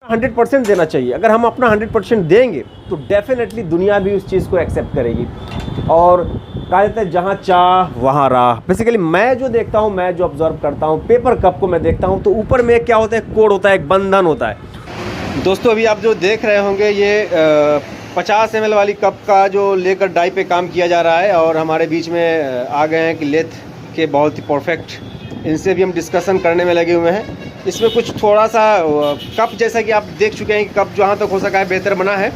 100% देना चाहिए। अगर हम अपना 100% देंगे तो डेफिनेटली दुनिया भी उस चीज़ को एक्सेप्ट करेगी। और कहा जाता है जहाँ चाह वहाँ राह। बेसिकली मैं जो देखता हूँ, मैं जो ऑब्जर्व करता हूँ, पेपर कप को मैं देखता हूँ तो ऊपर में क्या होता है, कोड होता है, एक बंधन होता है। दोस्तों अभी आप जो देख रहे होंगे ये 50 ml वाली कप का जो लेकर डाई पे काम किया जा रहा है और हमारे बीच में आ गए हैं कि लेथ के बहुत ही परफेक्ट, इनसे भी हम डिस्कशन करने में लगे हुए हैं। इसमें कुछ थोड़ा सा कप जैसा कि आप देख चुके हैं कि कप जहाँ तक हो सका है बेहतर बना है,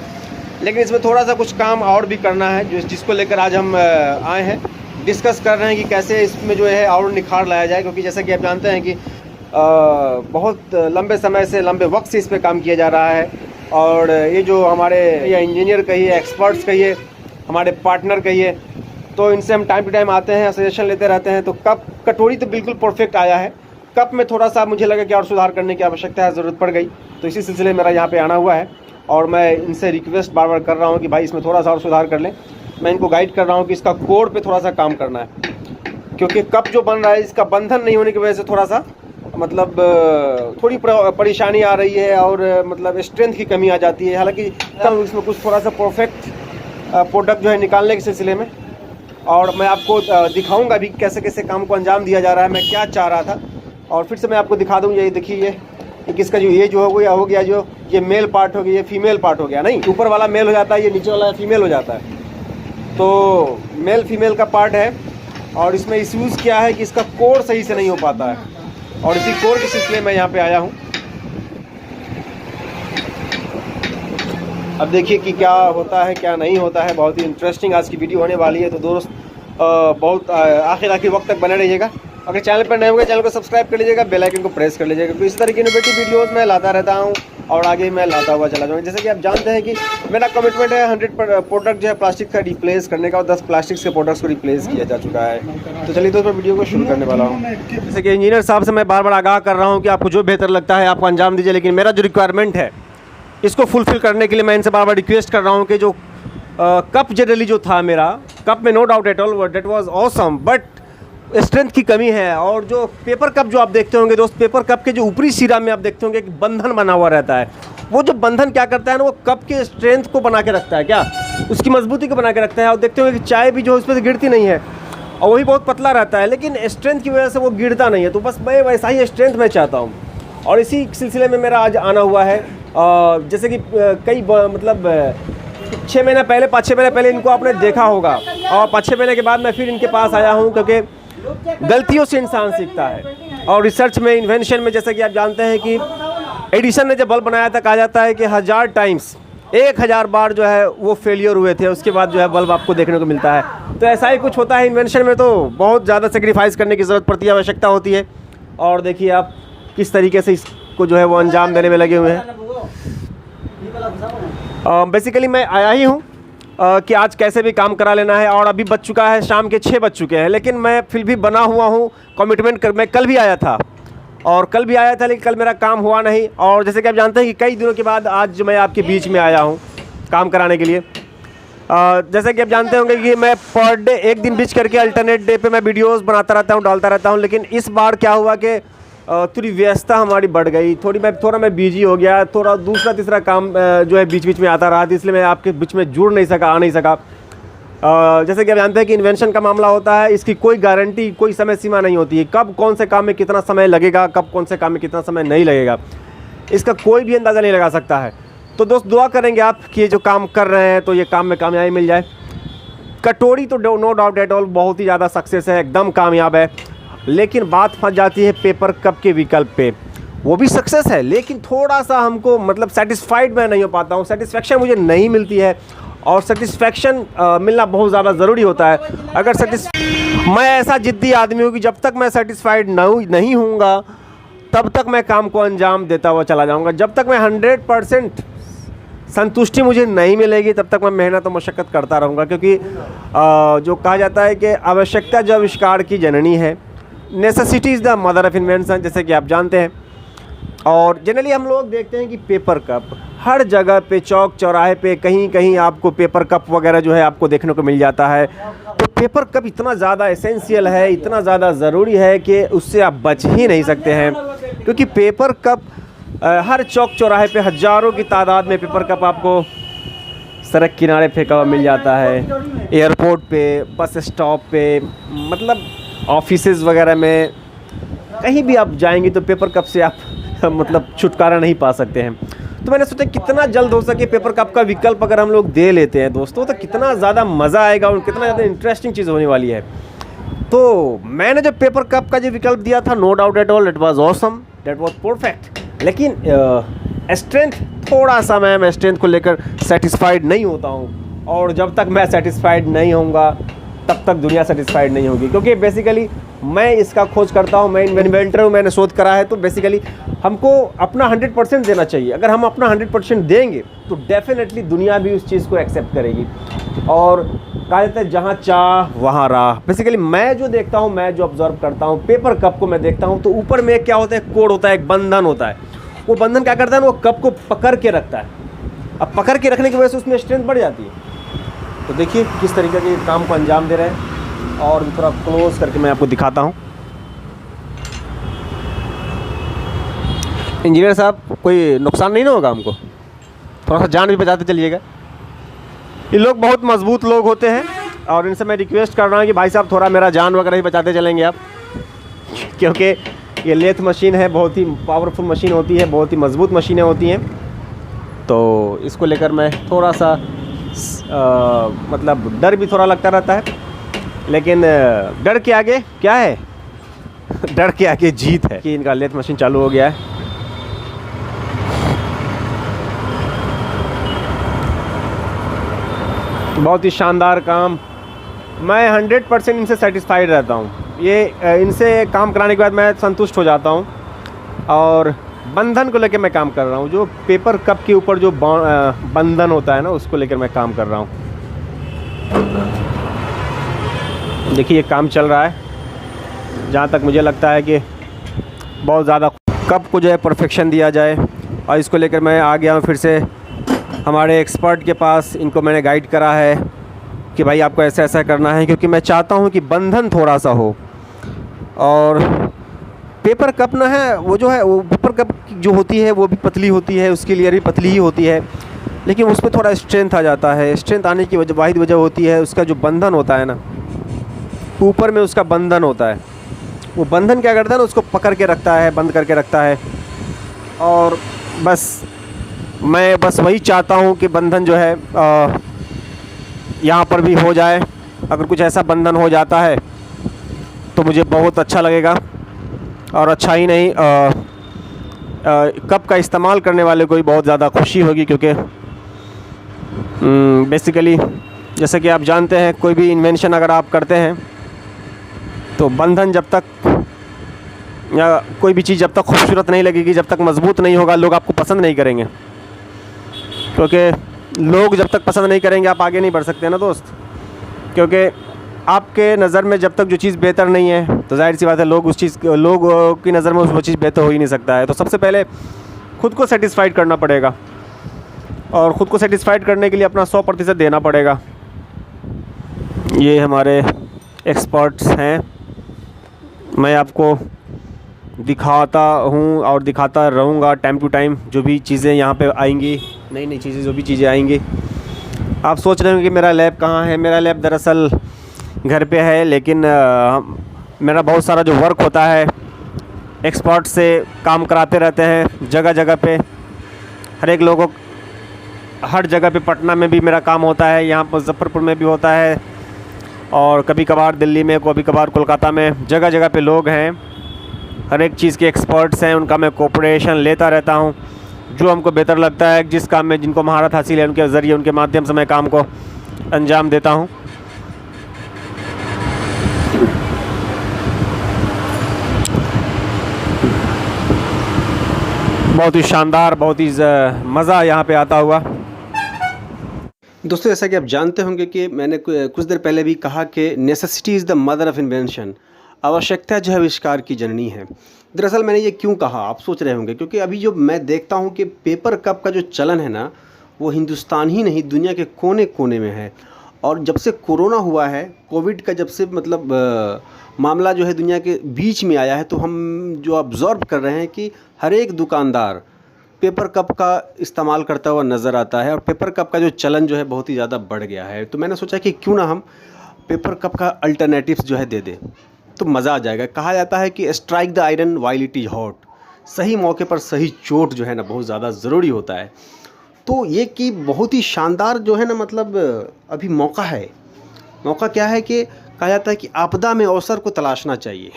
लेकिन इसमें थोड़ा सा कुछ काम और भी करना है जिसको लेकर आज हम आए हैं। डिस्कस कर रहे हैं कि कैसे इसमें जो है और निखार लाया जाए, क्योंकि जैसा कि आप जानते हैं कि बहुत लंबे समय से, लंबे वक्त से इस पर काम किया जा रहा है। और ये जो हमारे या इंजीनियर कहिए, एक्सपर्ट्स कहिए, हमारे पार्टनर कहिए, तो इनसे हम टाइम टू टाइम आते हैं, सजेशन लेते रहते हैं। तो कप कटोरी तो बिल्कुल परफेक्ट आया है, कप में थोड़ा सा मुझे लगा कि और सुधार करने की आवश्यकता है, ज़रूरत पड़ गई। तो इसी सिलसिले में मेरा यहाँ पे आना हुआ है और मैं इनसे रिक्वेस्ट बार बार कर रहा हूँ कि भाई इसमें थोड़ा सा और सुधार कर लें। मैं इनको गाइड कर रहा हूँ कि इसका कोड पे थोड़ा सा काम करना है, क्योंकि कप जो बन रहा है इसका बंधन नहीं होने की वजह से थोड़ा सा मतलब थोड़ी परेशानी आ रही है और मतलब स्ट्रेंथ की कमी आ जाती है। हालांकि तब इसमें कुछ थोड़ा सा परफेक्ट प्रोडक्ट जो है निकालने के सिलसिले में, और मैं आपको दिखाऊंगा भी कैसे कैसे काम को अंजाम दिया जा रहा है, मैं क्या चाह रहा था। और फिर से मैं आपको दिखा दूँ, ये देखिए ये किसका जो ये जो हो गया जो ये मेल पार्ट हो गया, ये फीमेल पार्ट हो गया। नहीं, ऊपर वाला मेल हो जाता है, ये नीचे वाला फीमेल हो जाता है। तो मेल फीमेल का पार्ट है और इसमें इश्यूज़ क्या है कि इसका कोड सही से नहीं हो पाता है, और इसी कोड के सिलसिले में यहाँ पे आया हूँ। अब देखिए कि क्या होता है क्या नहीं होता है। बहुत ही इंटरेस्टिंग आज की वीडियो होने वाली है, तो दोस्त बहुत आखिर वक्त तक बने रहिएगा। अगर चैनल पर नए होंगे चैनल को सब्सक्राइब कर लीजिएगा, बेल आइकन को प्रेस कर लीजिएगा, क्योंकि इस तरह की इनोवेटिव वीडियोस मैं लाता रहता हूँ और आगे मैं लाता हुआ चला जाऊँगा। जैसे कि आप जानते हैं कि मेरा कमिटमेंट है 100 प्रोडक्ट जो है प्लास्टिक का रिप्लेस करने का, और 10 प्लास्टिक के प्रोडक्ट्स को रिप्लेस किया जा चुका है। तो चलिए दोस्तों मैं वीडियो को शुरू करने वाला हूँ। जैसे कि इंजीनियर साहब से मैं बार बार आगाह कर रहा हूँ कि आपको जो बेहतर लगता है आपको अंजाम दीजिए, लेकिन मेरा जो रिक्वायरमेंट है इसको फुलफिल करने के लिए मैं इनसे बार बार रिक्वेस्ट कर रहा हूँ कि जो कप जनरली जो था मेरा कप में, no doubt at all that was awesome, but strength की कमी है। और जो पेपर कप जो आप देखते होंगे दोस्त, पेपर कप के जो ऊपरी सिरा में आप देखते होंगे एक बंधन बना हुआ रहता है। वो जो बंधन क्या करता है ना, वो कप के स्ट्रेंथ को बना के रखता है, क्या उसकी मजबूती को बना के रखता है। और देखते होंगे कि चाय भी जो उस पर से गिरती नहीं है, और वही बहुत पतला रहता है, लेकिन स्ट्रेंथ की वजह से वो गिरता नहीं है। तो बस मैं वैसा ही स्ट्रेंथ मैं चाहता हूँ, और इसी सिलसिले में मेरा आज आना हुआ है। जैसे कि कई मतलब 6 महीने पहले, 5-6 महीने पहले इनको आपने देखा होगा, और 5-6 महीने के बाद मैं फिर इनके पास आया हूँ, क्योंकि गलतियों से इंसान सीखता है। और रिसर्च में, इन्वेंशन में, जैसा कि आप जानते हैं कि एडिसन ने जब बल्ब बनाया था, कहा जाता है कि 1000 टाइम्स, 1000 बार जो है वो फेलियर हुए थे, उसके बाद जो है बल्ब आपको देखने को मिलता है। तो ऐसा ही कुछ होता है इन्वेंशन में, तो बहुत ज़्यादा सेक्रीफाइस करने की ज़रूरत पड़ती है, आवश्यकता होती है। और देखिए आप किस तरीके से इसको जो है वो अंजाम देने में लगे हुए हैं। बेसिकली मैं आया ही हूँ कि आज कैसे भी काम करा लेना है, और अभी बज चुका है शाम के 6 बज चुके हैं, लेकिन मैं फिर भी बना हुआ हूँ कमिटमेंट कर। मैं कल भी आया था, लेकिन कल मेरा काम हुआ नहीं। और जैसे कि आप जानते हैं कि कई दिनों के बाद आज मैं आपके बीच में आया हूँ काम कराने के लिए। जैसे कि आप जानते होंगे कि मैं पर डे एक दिन बीच करके अल्टरनेट डे पे मैं वीडियोस बनाता रहता हूँ, डालता रहता हूँ। लेकिन इस बार क्या हुआ कि थोड़ी व्यस्तता हमारी बढ़ गई, थोड़ा मैं बिजी हो गया, थोड़ा दूसरा तीसरा काम जो है बीच बीच में आता रहा, इसलिए मैं आपके बीच में जुड़ नहीं सका, आ नहीं सका। जैसे कि आप जानते हैं कि इन्वेंशन का मामला होता है, इसकी कोई गारंटी, कोई समय सीमा नहीं होती है, कब कौन से काम में कितना समय लगेगा, कब कौन से काम में कितना समय नहीं लगेगा, इसका कोई भी अंदाज़ा नहीं लगा सकता है। तो दोस्त दुआ करेंगे आप कि ये जो काम कर रहे हैं तो ये काम में कामयाबी मिल जाए। कटोरी तो नो डाउट एट ऑल बहुत ही ज़्यादा सक्सेस है, एकदम कामयाब है, लेकिन बात फंस जाती है पेपर कप के विकल्प पे। वो भी सक्सेस है, लेकिन थोड़ा सा हमको मतलब सेटिस्फाइड मैं नहीं हो पाता हूँ, सेटिस्फेक्शन मुझे नहीं मिलती है, और सेटिस्फेक्शन मिलना बहुत ज़्यादा ज़रूरी होता है। अगर मैं ऐसा ज़िद्दी आदमी हूँ कि जब तक मैं सेटिस्फाइड नहीं होऊंगा तब तक मैं काम को अंजाम देता हुआ चला जाऊँगा। जब तक मैं 100% संतुष्टि मुझे नहीं मिलेगी तब तक मैं मेहनत और मशक्क़त करता रहूँगा, क्योंकि जो कहा जाता है कि आवश्यकता जो आविष्कार की जननी है, necessity is the mother of invention, जैसे कि आप जानते हैं। और जनरली हम लोग देखते हैं कि पेपर कप हर जगह पे, चौक चौराहे पे, कहीं कहीं आपको पेपर कप वगैरह जो है आपको देखने को मिल जाता है। तो पेपर कप इतना ज़्यादा एसेंशियल है, इतना ज़्यादा ज़रूरी है कि उससे आप बच ही नहीं सकते हैं, क्योंकि पेपर कप हर चौक चौराहे पे हज़ारों की तादाद में पेपर कप आपको सड़क किनारे फेंका हुआ मिल जाता है, एयरपोर्ट पे, बस स्टॉप पे, मतलब ऑफिसेज वगैरह में, कहीं भी आप जाएंगे तो पेपर कप से आप मतलब छुटकारा नहीं पा सकते हैं। तो मैंने सोचा कितना जल्द हो सके पेपर कप का विकल्प अगर हम लोग दे लेते हैं दोस्तों, तो कितना ज़्यादा मज़ा आएगा और कितना ज़्यादा इंटरेस्टिंग चीज़ होने वाली है। तो मैंने जब पेपर कप का जो विकल्प दिया था, no doubt at all, it was awesome, that was perfect. लेकिन स्ट्रेंथ, थोड़ा सा मैं स्ट्रेंथ को लेकर सेटिस्फाइड नहीं होता हूँ, और जब तक मैं सेटिस्फाइड नहीं होऊंगा तब तक दुनिया सेटिस्फाइड नहीं होगी, क्योंकि बेसिकली मैं इसका खोज करता हूँ, मैं इन्वेंटर हूँ, मैंने शोध करा है। तो बेसिकली हमको अपना 100% देना चाहिए। अगर हम अपना 100% देंगे तो डेफिनेटली दुनिया भी उस चीज़ को एक्सेप्ट करेगी। और कहा जाता है जहाँ चाह वहाँ राह। बेसिकली मैं जो देखता हूँ, मैं जो ऑब्जर्व करता हूँ, पेपर कप को मैं देखता हूँ, तो ऊपर में क्या होता है, कोड होता है, एक बंधन होता है। वो बंधन क्या करता है ना, वो कप को पकड़ के रखता है। अब पकड़ के रखने की वजह से उसमें स्ट्रेंथ बढ़ जाती है। तो देखिए किस तरीके के काम को अंजाम दे रहे हैं, और थोड़ा क्लोज करके मैं आपको दिखाता हूँ। इंजीनियर साहब, कोई नुकसान नहीं ना होगा हमको? थोड़ा सा जान भी बचाते चलिएगा। ये लोग बहुत मजबूत लोग होते हैं, और इनसे मैं रिक्वेस्ट कर रहा हूँ कि भाई साहब थोड़ा मेरा जान वगैरह ही बचाते चलेंगे आप, क्योंकि ये लेथ मशीन है, बहुत ही पावरफुल मशीन होती है, बहुत ही मजबूत मशीनें होती हैं। तो इसको लेकर मैं थोड़ा सा मतलब डर भी थोड़ा लगता रहता है, लेकिन डर के आगे क्या है, डर के आगे जीत है। कि इनका लेथ मशीन चालू हो गया है। बहुत ही शानदार काम। मैं 100% इनसे सेटिस्फाइड रहता हूँ। ये इनसे काम कराने के बाद मैं संतुष्ट हो जाता हूँ, और बंधन को लेकर मैं काम कर रहा हूँ। जो पेपर कप के ऊपर जो बंधन होता है ना, उसको लेकर मैं काम कर रहा हूँ। देखिए ये काम चल रहा है। जहाँ तक मुझे लगता है कि बहुत ज़्यादा कप को जो है परफेक्शन दिया जाए, और इसको लेकर मैं आ गया हूँ फिर से हमारे एक्सपर्ट के पास। इनको मैंने गाइड करा है कि भाई आपको ऐसा ऐसा करना है, क्योंकि मैं चाहता हूँ कि बंधन थोड़ा सा हो। और पेपर कप ना है, वो जो है वो पेपर कप जो होती है वो भी पतली होती है, उसकी लेयर भी पतली ही होती है, लेकिन उस पर थोड़ा स्ट्रेंथ आ जाता है। स्ट्रेंथ आने की वाहिद वजह होती है उसका जो बंधन होता है ना, ऊपर में उसका बंधन होता है। वो बंधन क्या करता है ना, उसको पकड़ के रखता है, बंद करके रखता है। और बस मैं वही चाहता हूँ कि बंधन जो है यहाँ पर भी हो जाए। अगर कुछ ऐसा बंधन हो जाता है तो मुझे बहुत अच्छा लगेगा, और अच्छा ही नहीं कप का इस्तेमाल करने वाले को भी बहुत ज़्यादा खुशी होगी, क्योंकि बेसिकली जैसे कि आप जानते हैं, कोई भी इन्वेंशन अगर आप करते हैं तो बंधन जब तक, या कोई भी चीज़ जब तक खूबसूरत नहीं लगेगी, जब तक मज़बूत नहीं होगा, लोग आपको पसंद नहीं करेंगे। क्योंकि लोग जब तक पसंद नहीं करेंगे आप आगे नहीं बढ़ सकते ना दोस्त। क्योंकि आपके नज़र में जब तक जो चीज़ बेहतर नहीं है, तो जाहिर सी बात है लोग की नज़र में वो चीज़ बेहतर हो ही नहीं सकता है। तो सबसे पहले ख़ुद को सेटिस्फाइड करना पड़ेगा, और ख़ुद को सेटिस्फाइड करने के लिए अपना 100% देना पड़ेगा। ये हमारे एक्सपर्ट्स हैं, मैं आपको दिखाता हूँ और दिखाता रहूँगा टाइम टू टाइम। जो भी चीज़ें यहाँ पे आएंगी, नई नई चीज़ें, जो भी चीज़ें आएंगी। आप सोच रहे होंगे कि मेरा लैब कहाँ है। मेरा लैब दरअसल घर पे है, लेकिन मेरा बहुत सारा जो वर्क होता है, एक्सपर्ट से काम कराते रहते हैं जगह जगह पे, हर एक लोगों, हर जगह पे। पटना में भी मेरा काम होता है, यहाँ मुजफ्फरपुर में भी होता है, और कभी कभार दिल्ली में, कभी कभार कोलकाता में। जगह जगह पे लोग हैं, हर एक चीज़ के एक्सपर्ट्स हैं, उनका मैं कोऑपरेशन लेता रहता हूँ। जो हमको बेहतर लगता है, जिस काम में जिनको महारत हासिल है, उनके ज़रिए, उनके माध्यम से मैं काम को अंजाम देता हूँ। बहुत ही शानदार, बहुत ही मज़ा यहाँ पे आता हुआ। दोस्तों, जैसा कि आप जानते होंगे कि मैंने कुछ देर पहले भी कहा कि necessity is the mother of invention. आवश्यकता जो है आविष्कार की जननी है। दरअसल मैंने ये क्यों कहा, आप सोच रहे होंगे, क्योंकि अभी जो मैं देखता हूँ कि पेपर कप का जो चलन है ना, वो हिंदुस्तान ही नहीं, दुनिया के कोने कोने में है। और जब से कोरोना हुआ है, कोविड का जब से मतलब मामला जो है दुनिया के बीच में आया है, तो हम जो ऑब्ज़र्व कर रहे हैं कि हर एक दुकानदार, पेपर कप का इस्तेमाल करता हुआ नज़र आता है और पेपर कप का जो चलन जो है बहुत ही ज़्यादा बढ़ गया है। तो मैंने सोचा कि क्यों ना हम पेपर कप का अल्टरनेटिव्स जो है दे दें, तो मज़ा आ जाएगा। कहा जाता है कि strike the iron while it is hot, सही मौके पर सही चोट जो है ना बहुत ज़्यादा ज़रूरी होता है। तो ये कि बहुत ही शानदार जो है ना मतलब अभी मौका है। मौका क्या है कि कहा जाता है कि आपदा में अवसर को तलाशना चाहिए।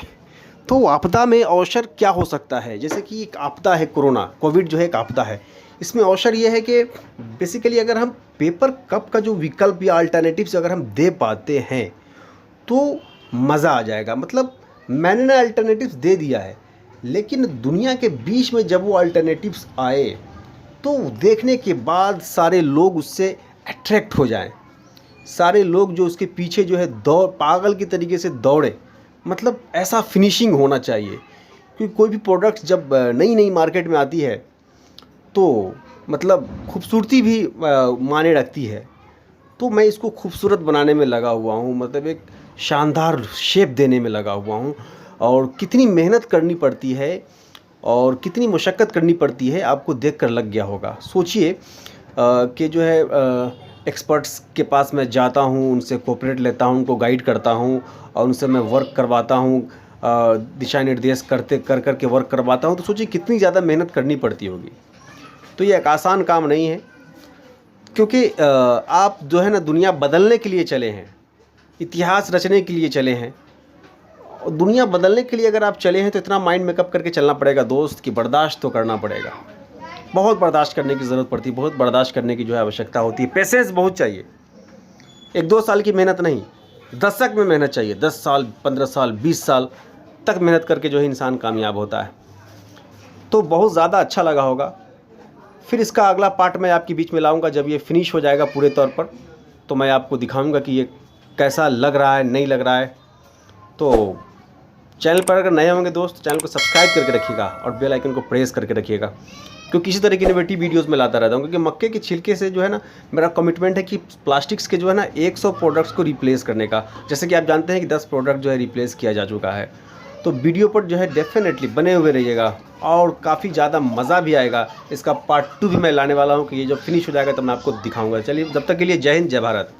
तो आपदा में अवसर क्या हो सकता है? जैसे कि एक आपदा है कोरोना, कोविड जो है एक आपदा है। इसमें अवसर ये है कि बेसिकली अगर हम पेपर कप का जो विकल्प या अल्टरनेटिव्स अगर हम दे पाते हैं तो मज़ा आ जाएगा। मतलब मैंने ना अल्टरनेटिव्स दे दिया है, लेकिन दुनिया के बीच में जब वो अल्टरनेटिव्स आए तो देखने के बाद सारे लोग उससे अट्रैक्ट हो जाएं, सारे लोग जो उसके पीछे जो है दौड़ पागल की तरीके से दौड़े। मतलब ऐसा फिनिशिंग होना चाहिए, क्योंकि कोई भी प्रोडक्ट जब नई नई मार्केट में आती है तो मतलब खूबसूरती भी मायने रखती है। तो मैं इसको खूबसूरत बनाने में लगा हुआ हूँ, मतलब एक शानदार शेप देने में लगा हुआ हूँ। और कितनी मेहनत करनी पड़ती है और कितनी मशक्क़त करनी पड़ती है आपको देखकर लग गया होगा। सोचिए कि जो है एक्सपर्ट्स के पास मैं जाता हूँ, उनसे कोऑपरेट लेता हूँ, उनको गाइड करता हूँ और उनसे मैं वर्क करवाता हूँ, दिशा निर्देश कर के वर्क करवाता हूँ। तो सोचिए कितनी ज़्यादा मेहनत करनी पड़ती होगी। तो ये एक आसान काम नहीं है, क्योंकि आप जो है ना दुनिया बदलने के लिए चले हैं, इतिहास रचने के लिए चले हैं। और दुनिया बदलने के लिए अगर आप चले हैं तो इतना माइंड मेकअप करके चलना पड़ेगा दोस्त कि बर्दाश्त तो करना पड़ेगा। बहुत बर्दाश्त करने की ज़रूरत पड़ती है, बहुत बर्दाश्त करने की जो है आवश्यकता होती है। पेशेंस बहुत चाहिए। 1-2 साल की मेहनत नहीं, दशक में मेहनत चाहिए। 10 साल, 15 साल, 20 साल तक मेहनत करके जो है इंसान कामयाब होता है। तो बहुत ज़्यादा अच्छा लगा होगा। फिर इसका अगला पार्ट मैं आपके बीच में लाऊंगा जब ये फिनिश हो जाएगा पूरे तौर पर, तो मैं आपको दिखाऊंगा कि ये कैसा लग रहा है, नहीं लग रहा है। तो चैनल पर अगर नए होंगे दोस्त, चैनल को सब्सक्राइब करके रखिएगा और बेल आइकन को प्रेस करके रखिएगा, क्योंकि इसी तरह की इनोवेटिव वीडियोस में लाता रहता हूँ। क्योंकि मक्के के छिलके से जो है ना मेरा कमिटमेंट है कि प्लास्टिक्स के जो है ना 100 प्रोडक्ट्स को रिप्लेस करने का। जैसे कि आप जानते हैं कि 10 प्रोडक्ट जो है रिप्लेस किया जा चुका है। तो वीडियो पर जो है डेफिनेटली बने हुए रहिएगा और काफ़ी ज़्यादा मज़ा भी आएगा। इसका पार्ट 2 भी मैं लाने वाला हूँ कि ये जब फिनिश हो जाएगा तब मैं आपको दिखाऊँगा। चलिए, जब तक के लिए जय हिंद, जय भारत।